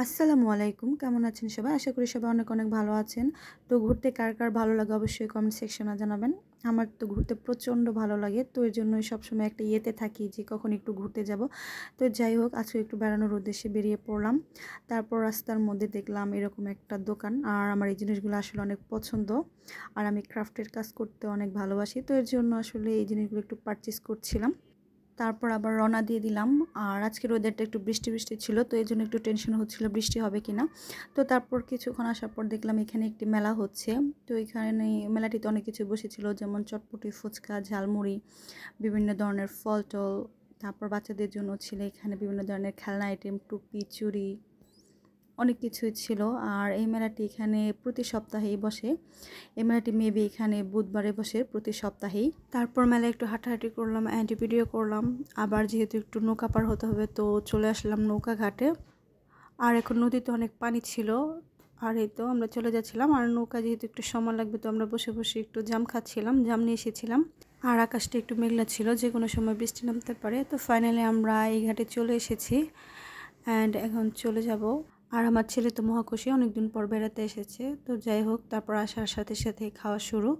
আসসালামু আলাইকুম। কেমন আছেন সবাই? আশা করি সবাই অনেক, অনেক ভালো আছেন। তো ঘুরতে কার, কার ভালো লাগে অবশ্যই কমেন্ট সেকশনে জানাবেন। আমার তো ঘুরতে প্রচণ্ড ভালো লাগে। তো এর জন্যই সবসময় একটা ইয়েতে থাকি যে কখন একটু ঘুরতে যাব। তো যাই হোক আজকে একটু বেড়ানোর উদ্দেশ্যে বেরিয়ে পড়লাম। তারপর রাস্তার মধ্যে দেখলাম এরকম একটা দোকান। আর আমার এই জিনিসগুলো আসলে অনেক পছন্দ। আর আমি ক্রাফটের কাজ করতে অনেক ভালোবাসি। তো এর জন্য আসলে এই জিনিসগুলো একটু পারচেজ করছিলাম। তারপর আবার রওনা দিয়ে দিলাম। আর আজকের ওয়েদারটা একটু বৃষ্টি বৃষ্টি ছিল, তো এই জন্য একটু টেনশন হচ্ছিল বৃষ্টি হবে কিনা। তো তারপর কিছুক্ষণ আসার পর দেখলাম এখানে একটি মেলা হচ্ছে। তো এখানে মেলাটিতে অনেক কিছু বসেছিল, যেমন চটপটি, ফুচকা, ঝালমুড়ি, বিভিন্ন ধরনের ফল টল। তারপর বাচ্চাদের জন্য ছিল এখানে বিভিন্ন ধরনের খেলনা আইটেম, টুপি, চুড়ি, অনেক কিছুই ছিল। আর এই মেলাটি এখানে প্রতি সপ্তাহেই বসে। এই মেলাটি মেবি এখানে বুধবারে বসে প্রতি সপ্তাহেই। তারপর মেলায় একটু হাঁটাহাঁটি করলাম অ্যান্ড ভিডিও করলাম। আবার যেহেতু একটু নৌকা পার হতে হবে, তো চলে আসলাম নৌকা ঘাটে। আর এখন নদীতে অনেক পানি ছিল। আর এই তো আমরা চলে যাচ্ছিলাম। আর নৌকা যেহেতু একটু সময় লাগবে, তো আমরা বসে বসে একটু জাম খাচ্ছিলাম, জাম নিয়ে এসেছিলাম। আর আকাশটা একটু মেঘলা ছিল, যে কোনো সময় বৃষ্টি নামতে পারে। তো ফাইনালি আমরা এই ঘাটে চলে এসেছি অ্যান্ড এখন চলে যাব। আর আমার ছেলে তো মহাখুশি, অনেকদিন পর বেড়াতে এসেছে। তো যাই হোক, তারপর আসার সাথে সাথে খাওয়া শুরু।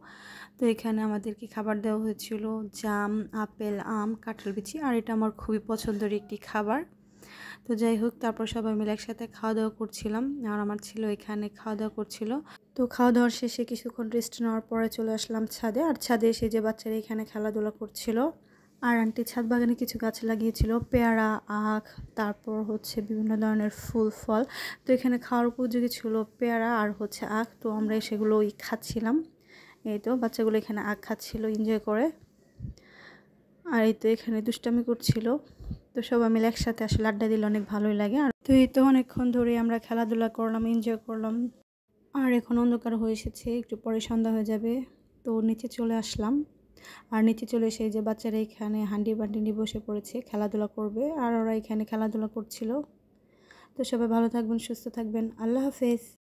তো এখানে আমাদেরকে খাবার দেওয়া হয়েছিল জাম, আপেল, আম, কাঁঠাল বিচি। আর এটা আমার খুবই পছন্দের একটি খাবার। তো যাই হোক, তারপর সবাই মিলে একসাথে খাওয়া দাওয়া করছিলাম। আর আমার ছেলে এখানে খাওয়া দাওয়া করছিল। তো খাওয়া দাওয়ার শেষে কিছুক্ষণ রেস্ট নেওয়ার পরে চলে আসলাম ছাদে। আর ছাদে এসে যে বাচ্চারা এখানে খেলাধুলা করছিল। আর আন্টি ছাদ বাগানে কিছু গাছ লাগিয়েছিল, পেয়ারা, আখ, তারপর হচ্ছে বিভিন্ন ধরনের ফুল ফল। তো এখানে খাওয়ার উপযোগী ছিল পেয়ারা আর হচ্ছে আখ। তো আমরা সেগুলোই খাচ্ছিলাম। এই তো বাচ্চাগুলো এখানে আখ খাচ্ছিল এনজয় করে। আর এই তো এখানে দুষ্টামি করছিল। তো সবাই মিলে একসাথে আসলে আড্ডা দিলে অনেক ভালোই লাগে। আর তো এই তো অনেকক্ষণ ধরে আমরা খেলাধুলা করলাম, এনজয় করলাম। আর এখন অন্ধকার হয়ে এসেছে, একটু পরে সন্ধ্যা হয়ে যাবে। তো নিচে চলে আসলাম। আর নিচে চলে এসে যে বাচ্চারা এখানে হান্ডি বান্ডি নিয়ে বসে পড়েছে, খেলাধুলা করবে। আর ওরা এখানে খেলাধুলা করছিল। তো সবাই ভালো থাকবেন, সুস্থ থাকবেন। আল্লাহ হাফেজ।